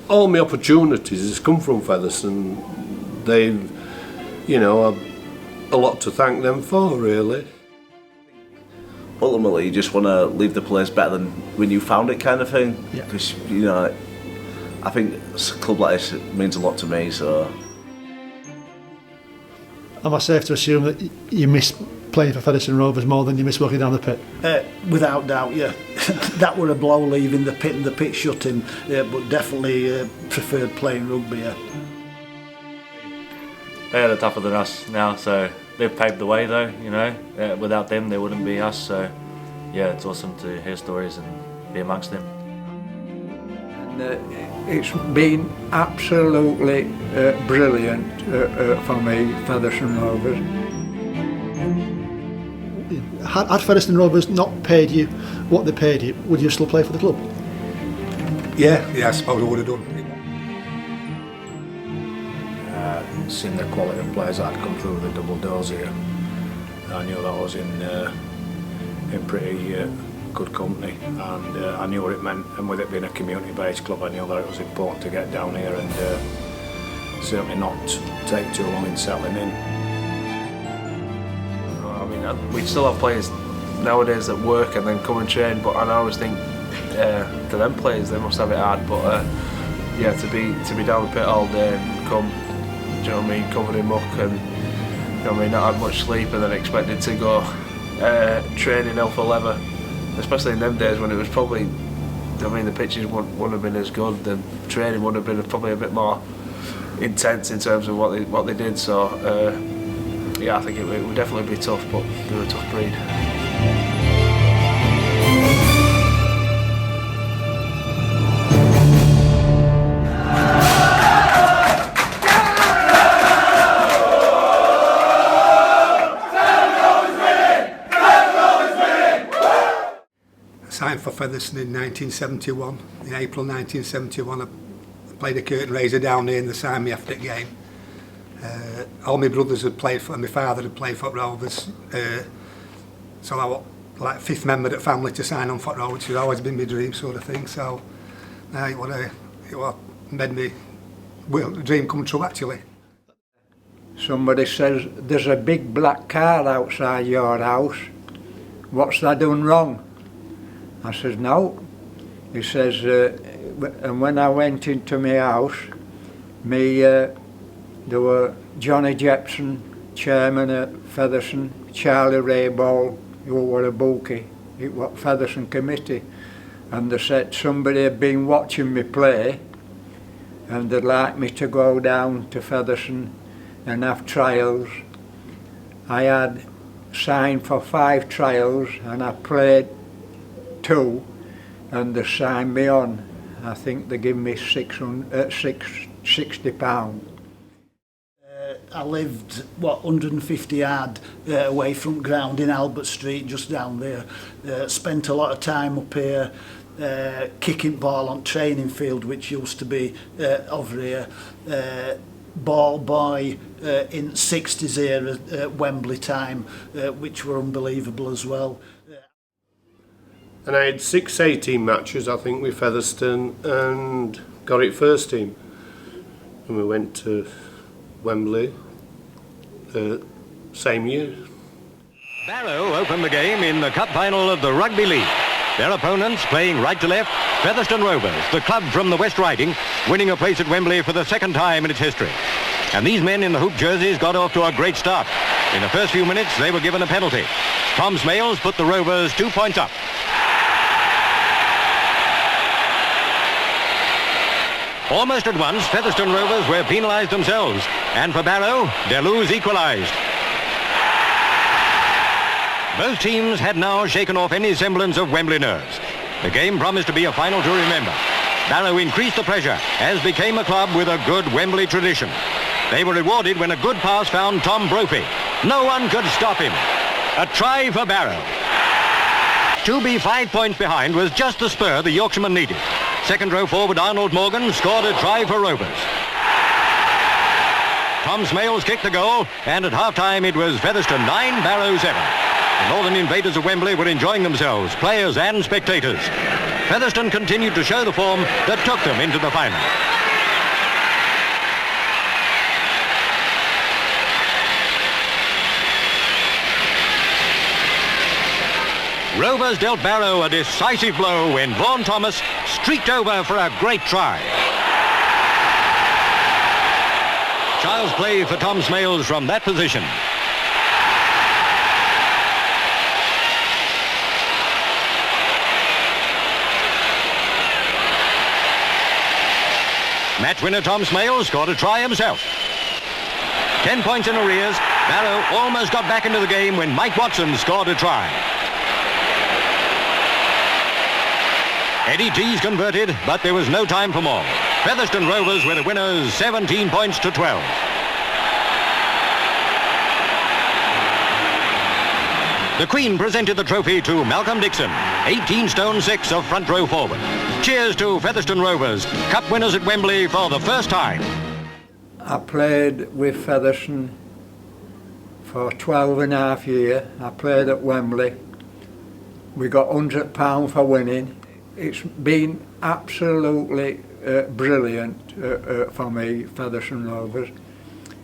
all my opportunities has come from Featherstone. They've, you know, a lot to thank them for, really. Ultimately, you just want to leave the place better than when you found it, kind of thing. Because, you know, I think a club like this means a lot to me, so... Am I safe to assume that you miss playing for Featherstone Rovers more than you miss walking down the pit? Without doubt, yeah. That were a blow leaving the pit and the pit shutting, but definitely preferred playing rugby, yeah. They are tougher than us now, so they've paved the way though, you know. Without them there wouldn't be us, so yeah, it's awesome to hear stories and be amongst them. And it's been absolutely brilliant for me, Featherstone Rovers. Had Featherstone Rovers not paid you what they paid you, would you still play for the club? Yeah, I suppose I would have done. Seen the quality of players that had come through the double doors here. I knew that I was in pretty good company, and I knew what it meant, and with it being a community-based club, I knew that it was important to get down here and certainly not take too long in settling in. I mean, we still have players nowadays that work and then come and train, but I always think to them players they must have it hard. But yeah, to be down the pit all day and come, do you know what I mean, covered in muck and, you know what I mean, not had much sleep and then expected to go train in hell for leather, especially in them days when it was probably, I mean, the pitches wouldn't have been as good, the training would have been probably a bit more intense in terms of what they did. So yeah, I think it would definitely be tough, but they were a tough breed. Signed for Featherstone in 1971. In April 1971, I played a curtain raiser down here and they signed me after the game. All my brothers had played for, and my father had played for Rovers. So I was like fifth member of the family to sign on for Rovers, which has always been my dream sort of thing. So it made me, well, the dream come true actually. Somebody says, there's a big black car outside your house. What's that done wrong? I says, no. He says, and when I went into my house, there were Johnny Jepson, chairman at Featherstone, Charlie Rayball, who were a bookie, it was Featherstone committee, and they said somebody had been watching me play and they'd like me to go down to Featherstone and have trials. I had signed for 5 trials and I played 2 and they signed me on. I think they give me £60. I lived, 150 yard away from ground in Albert Street, just down there. Spent a lot of time up here kicking ball on training field, which used to be over here. Ball boy in 60s era at Wembley time, which were unbelievable as well. And I had 6 A-team matches, I think, with Featherstone and got it first team. And we went to Wembley same year. Barrow opened the game in the cup final of the Rugby League. Their opponents, playing right to left, Featherstone Rovers, the club from the West Riding, winning a place at Wembley for the 2nd time in its history. And these men in the hoop jerseys got off to a great start. In the first few minutes, they were given a penalty. Tom Smales put the Rovers 2 points up. Almost at once, Featherstone Rovers were penalised themselves, and for Barrow, Deleuze equalised. Both teams had now shaken off any semblance of Wembley nerves. The game promised to be a final to remember. Barrow increased the pressure, as became a club with a good Wembley tradition. They were rewarded when a good pass found Tom Brophy. No one could stop him. A try for Barrow. To be 5 points behind was just the spur the Yorkshireman needed. Second row forward Arnold Morgan scored a try for Rovers. Tom Smales kicked the goal, and at half-time it was Featherstone 9, Barrow 7. The Northern invaders of Wembley were enjoying themselves, players and spectators. Featherstone continued to show the form that took them into the final. Rovers dealt Barrow a decisive blow when Vaughan Thomas streaked over for a great try. Child's play for Tom Smales from that position. Match winner Tom Smales scored a try himself. 10 points in arrears. Barrow almost got back into the game when Mike Watson scored a try. Eddie Tees converted, but there was no time for more. Featherstone Rovers were the winners, 17 points to 12. The Queen presented the trophy to Malcolm Dixon, 18 stone 6 of front row forward. Cheers to Featherstone Rovers, cup winners at Wembley for the first time. I played with Featherstone for 12 and a half years. I played at Wembley. We got £100 for winning. It's been absolutely brilliant for me, Featherstone Rovers.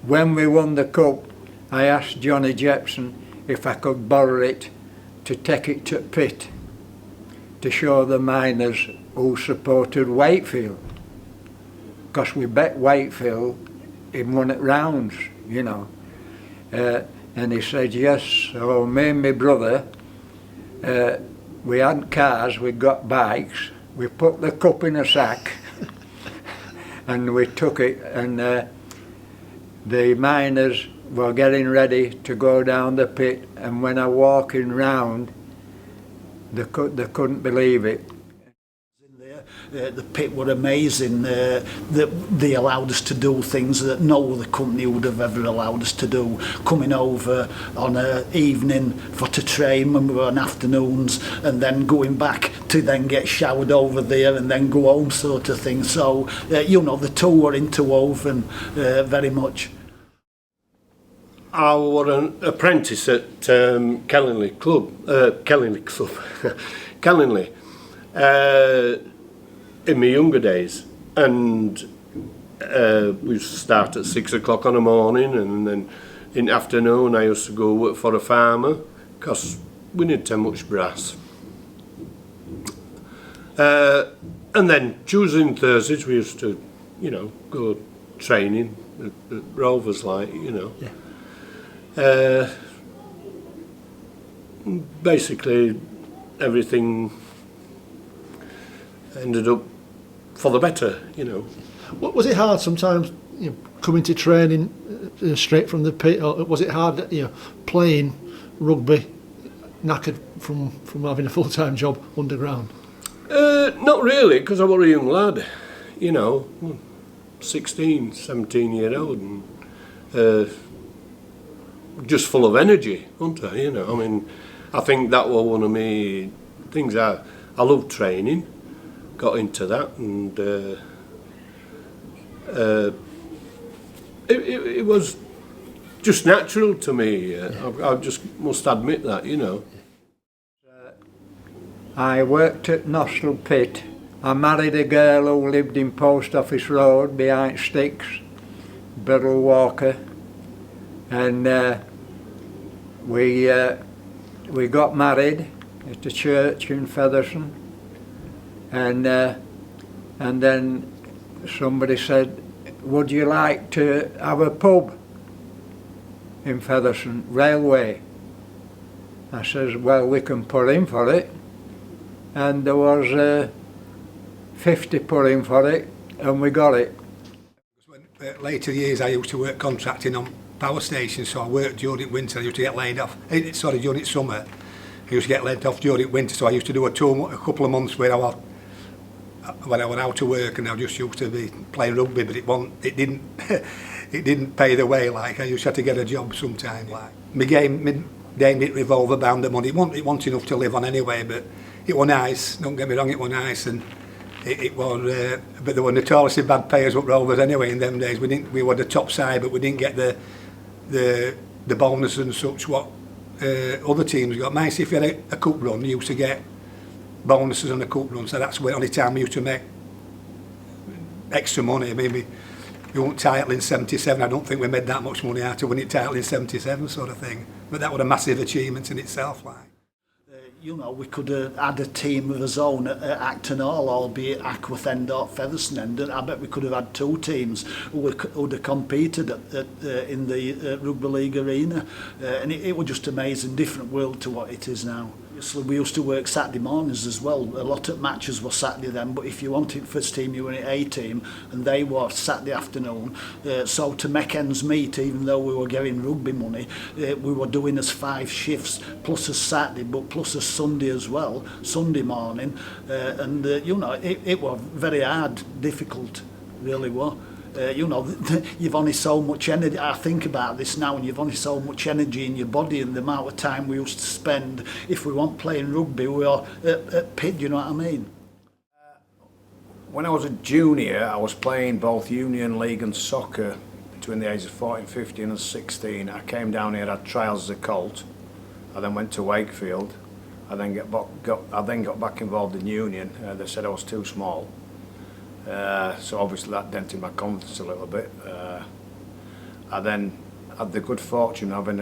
When we won the cup, I asked Johnny Jepson if I could borrow it to take it to pit to show the miners who supported Wakefield. Because we bet Wakefield in one at rounds, you know. And he said yes. So me and my brother, we hadn't cars, we got bikes. We put the cup in a sack and we took it, and the miners were getting ready to go down the pit, and when I walking round, they couldn't believe it. The pit were amazing. They allowed us to do things that no other company would have ever allowed us to do. Coming over on an evening to train when we were on afternoons, and then going back to then get showered over there and then go home, sort of thing. So you know, the two were interwoven very much. I was an apprentice at Kellingley Club. Kellingley. In my younger days, and we start at 6 o'clock on the morning, and then in the afternoon I used to go work for a farmer because we didn't have much brass. And then Tuesdays and Thursdays we used to, you know, go training at Rovers, like, you know. Yeah. Basically everything ended up for the better, you know. Was it hard sometimes, you know, coming to training straight from the pit, or was it hard, you know, playing rugby knackered from having a full-time job underground? Not really, because I was a young lad, you know, 16, 17-year-old, and just full of energy, wasn't I? You know, I mean, I think that was one of my things. I love training. Got into that, and it was just natural to me. I just must admit that, you know. I worked at Nostell Pit. I married a girl who lived in Post Office Road behind Sticks, Biddle Walker, and we got married at a church in Featherstone. And then somebody said, would you like to have a pub in Featherstone Railway? I says, well, we can put in for it. And there was 50 put in for it, and we got it. Later years I used to work contracting on power stations, so I worked during winter. I used to get laid off, during summer. I used to get laid off during winter, so I used to do a couple of months where I was out of work, and I just used to be playing rugby, but it didn't pay the way. Like, I used to have to get a job sometime. Like, my day didn't revolve around the money. It wasn't enough to live on anyway, but it was nice. Don't get me wrong, it was nice, and it was. But there were notoriously bad payers at Rovers anyway in them days. We were the top side, but we didn't get the bonus and such what other teams got. Nice if you had a cup run, you used to get bonuses on the cup run, so that's the only time we used to make extra money. I mean, we won title in 77. I don't think we made that much money out of winning title in 77, sort of thing. But that was a massive achievement in itself, like. You know, we could have had a team of our own at Acton Hall, albeit Ackworth End or Featherstone End, and I bet we could have had two teams who would have competed in the Rugby League arena, and it was just amazing, different world to what it is now. Obviously, we used to work Saturday mornings as well. A lot of matches were Saturday then, but if you wanted first team, you were in A team, and they were Saturday afternoon. So to make ends meet, even though we were getting rugby money, we were doing us 5 shifts, plus a Saturday, but plus a Sunday as well, Sunday morning. And you know, it was very hard, difficult, really was. You know, you've only so much energy. I think about this now, and you've only so much energy in your body, and the amount of time we used to spend. If we weren't playing rugby, we were at PID, you know what I mean? When I was a junior, I was playing both Union League and soccer between the ages of 14, 15 and 16. I came down here, had trials as a colt. I then went to Wakefield. I then got back involved in Union. They said I was too small. So obviously that dented my confidence a little bit. I then had the good fortune of having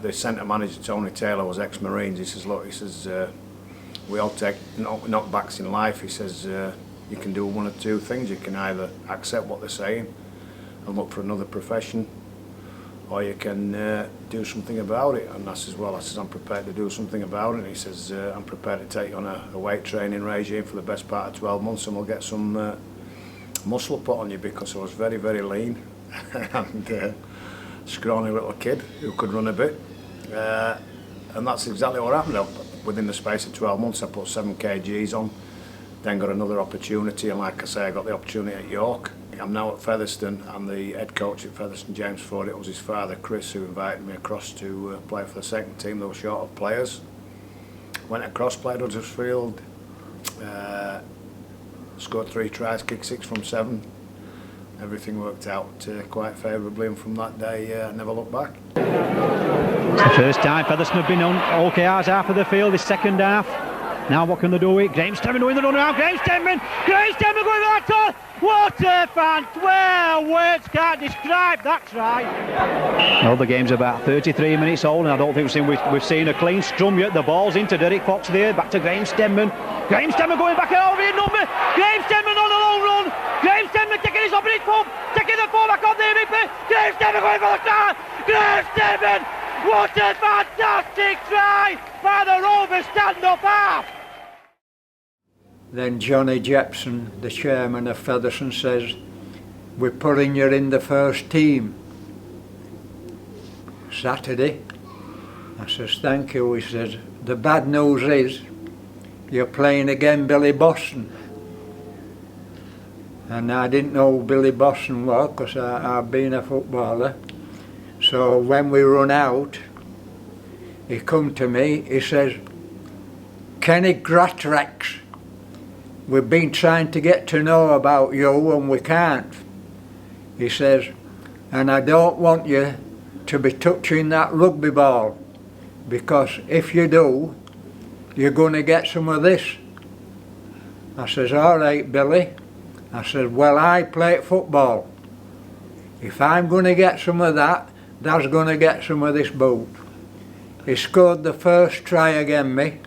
the centre manager, Tony Taylor, was ex-Marines. He says, look, he says, we all take knockbacks in life. He says, you can do one of two things. You can either accept what they're saying and look for another profession, or you can do something about it. And I says, well, I'm prepared to do something about it. And he says, I'm prepared to take you on a weight training regime for the best part of 12 months and we'll get some muscle put on you, because I was very, very lean and scrawny little kid who could run a bit. And that's exactly what happened. Within the space of 12 months I put 7 kgs on, then got another opportunity, and like I say, I got the opportunity at York. I'm now at Featherstone, and the head coach at Featherstone, James Ford, it was his father Chris who invited me across to play for the second team. They were short of players. Went across, played Huddersfield, scored 3 tries, kicked 6 from 7. Everything worked out quite favourably, and from that day I never looked back. It's the first time Featherstone have been on OKR's half of the field, this second half. Now what can they do? Graham Stemmen doing the run around. Graham Stemmen going for that goal. What a fan! Well, words can't describe that try. Well, the game's about 33 minutes old, and I don't think we've seen a clean scrum yet. The ball's into Derek Fox there, back to Graham Stemmen. Graham Stemmen going back over in number. Graham Stemmen on a long run. Graham Stemmen taking his opposite foot, taking the ball back on there. Graham Stemmen going for the try. Graham Stemmen! What a fantastic try by the Rovers stand-up half. Then Johnny Jepson, the chairman of Featherstone, says, we're putting you in the first team Saturday. I says, thank you. He says, the bad news is you're playing again Billy Boston. And I didn't know who Billy Boston was, because I've been a footballer. So when we run out, he come to me, he says, Kenny Gratrex, we've been trying to get to know about you and we can't. He says, and I don't want you to be touching that rugby ball, because if you do, you're going to get some of this. I says, all right, Billy. I said, well, I play football. If I'm going to get some of that, Dad's going to get some of this boot. He scored the first try again me,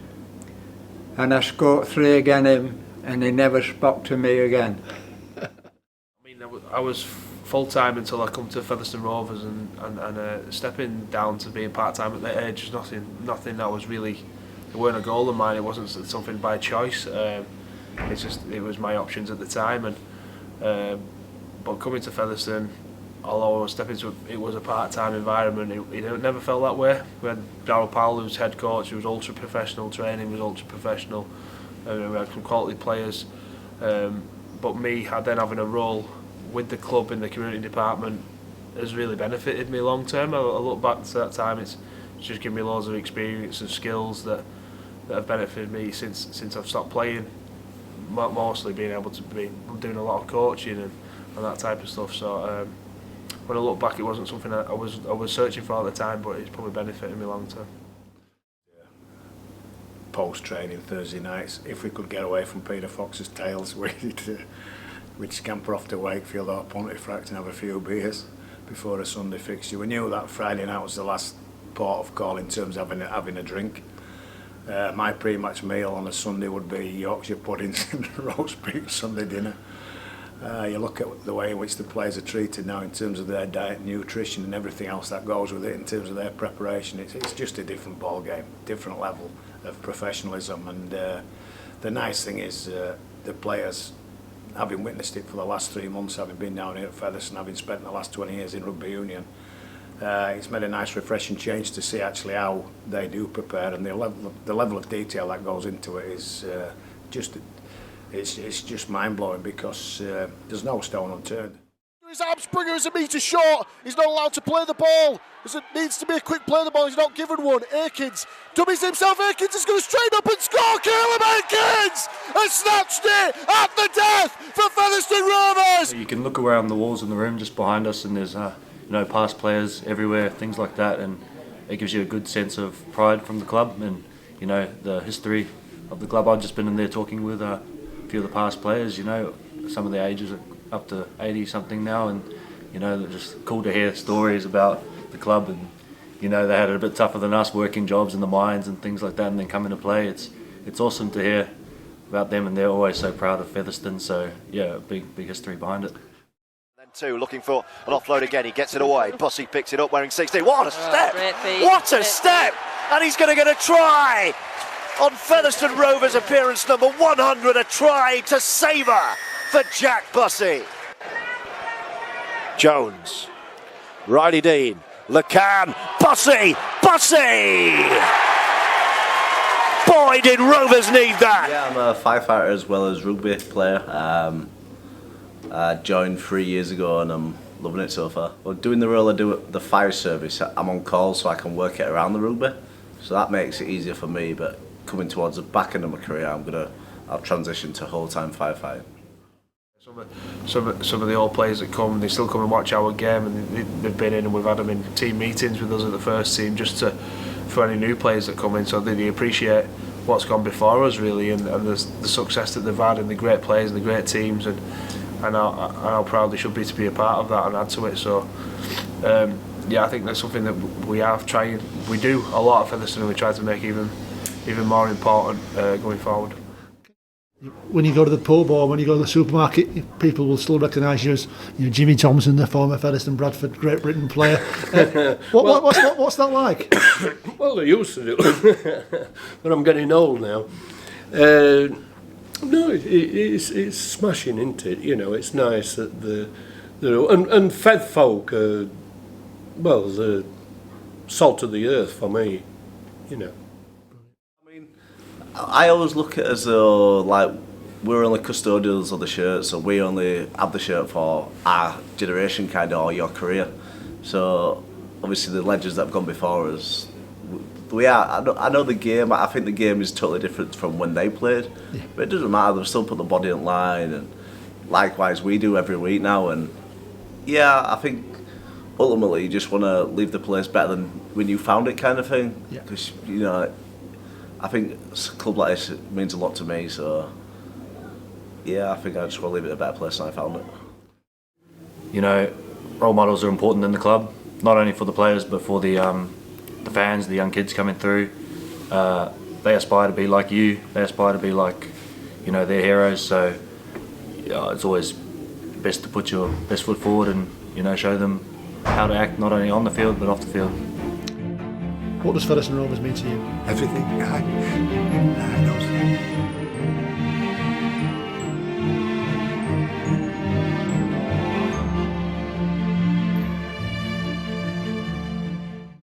and I scored 3 again him, and he never spoke to me again. I mean, I was full-time until I come to Featherstone Rovers, and stepping down to being part-time at that age was nothing that was really, it weren't a goal of mine, it wasn't something by choice. It's just, it was my options at the time, and but coming to Featherstone, although I was stepping into it was a part-time environment, it never felt that way. We had Darryl Powell, who was head coach, who was ultra-professional, training was ultra-professional, we had some quality players, but me then having a role with the club in the community department has really benefited me long-term. I look back to that time, it's just given me loads of experience and skills that have benefited me since I've stopped playing, mostly being able to be doing a lot of coaching and that type of stuff. So when I look back, it wasn't something I was searching for at the time, but it's probably benefited me long term. post-training Thursday nights, if we could get away from Peter Fox's tails, we'd scamper off to Wakefield or Pontefract and have a few beers before a Sunday fixture. We knew that Friday night was the last port of call in terms of having a drink. My pre-match meal on a Sunday would be Yorkshire puddings and roast beef Sunday dinner. You look at the way in which the players are treated now in terms of their diet, nutrition and everything else that goes with it in terms of their preparation. It's just a different ball game, different level of professionalism, and the nice thing is the players, having witnessed it for the last 3 months, having been down here at Featherstone, having spent the last 20 years in rugby union, it's made a nice refreshing change to see actually how they do prepare, and the level of detail that goes into it is it's just mind-blowing, because there's no stone unturned. His arm Springer is a metre short. He's not allowed to play the ball. There needs to be a quick play of the ball. He's not given one. Akins dummies himself. Akins is going to straight up and score. Caleb Akins has snatched it at the death for Featherstone Rovers. You can look around the walls in the room just behind us, and there's past players everywhere, things like that, and it gives you a good sense of pride from the club and the history of the club. I've just been in there talking with a few of the past players. Some of the ages are up to 80 something now, and they're just cool to hear stories about the club, and they had it a bit tougher than us, working jobs in the mines and things like that, and then coming to play. It's awesome to hear about them, and they're always so proud of Featherstone. So yeah, big history behind it. Then two, looking for an offload again. He gets it away. Bussey picks it up wearing 16. What a step! What a step! And he's going to get a try on Featherstone Rovers appearance number 100. A try to savour for Jack Bussey. Jones, Riley Dean, Lacan, Bussey! Boy, did Rovers need that! Yeah, I'm a firefighter as well as rugby player. I joined 3 years ago and I'm loving it so far. Well, doing the role I do at the fire service, I'm on call so I can work it around the rugby. So that makes it easier for me, but coming towards the back end of my career, I'll transition to whole-time firefighting. Some of the old players that come, they still come and watch our game, and they've been in, and we've had them in team meetings with us at the first team, just for any new players that come in, so they appreciate what's gone before us really, and the success that they've had, and the great players and the great teams, and how proud they should be to be a part of that and add to it. So yeah, I think that's something that we do a lot of Featherstone, and we try to make even more important going forward. When you go to the pub or when you go to the supermarket, people will still recognise you as Jimmy Thompson, the former Featherstone Bradford Great Britain player. What's that like? Well, they used to do, but I'm getting old now. No, it's smashing, isn't it? It's nice that and Fed folk are, the salt of the earth for me, I always look at it as though we're only custodians of the shirt, so we only have the shirt for our generation or your career. So obviously the legends that have gone before us, I know the game. I think the game is totally different from when they played, but it doesn't matter. They've still put the body on line, and likewise we do every week now. And yeah, I think ultimately you just want to leave the place better than when you found it, kind of thing. Because I think a club like this means a lot to me, so yeah, I think I just want to leave it a better place than I found it. Role models are important in the club, not only for the players but for the fans, the young kids coming through. They aspire to be like you, they aspire to be like their heroes, so it's always best to put your best foot forward and show them how to act, not only on the field but off the field. What does Featherstone Rovers mean to you? Everything.